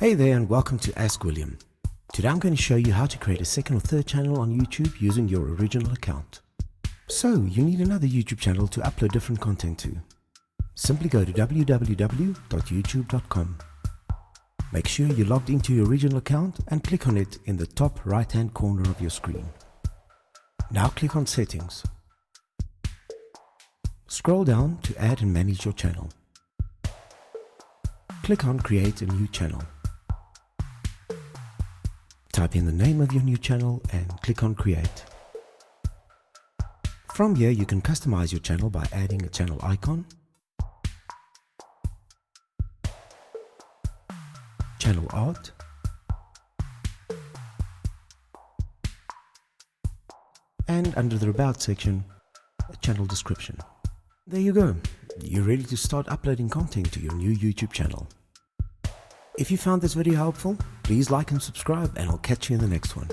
Hey there and welcome to Ask William. Today I'm going to show you how to create a second or third channel on YouTube using your original account. So you need another YouTube channel to upload different content to. Simply go to www.youtube.com. Make sure you're logged into your original account and click on it in the top right hand corner of your screen. Now click on Settings. Scroll down to add and manage your channel. Click on Create a new channel. Type in the name of your new channel and click on Create. From here you can customize your channel by adding a channel icon, channel art, and under the About section, a channel description. There you go. You're ready to start uploading content to your new YouTube channel. If you found this video helpful, please like and subscribe, and I'll catch you in the next one.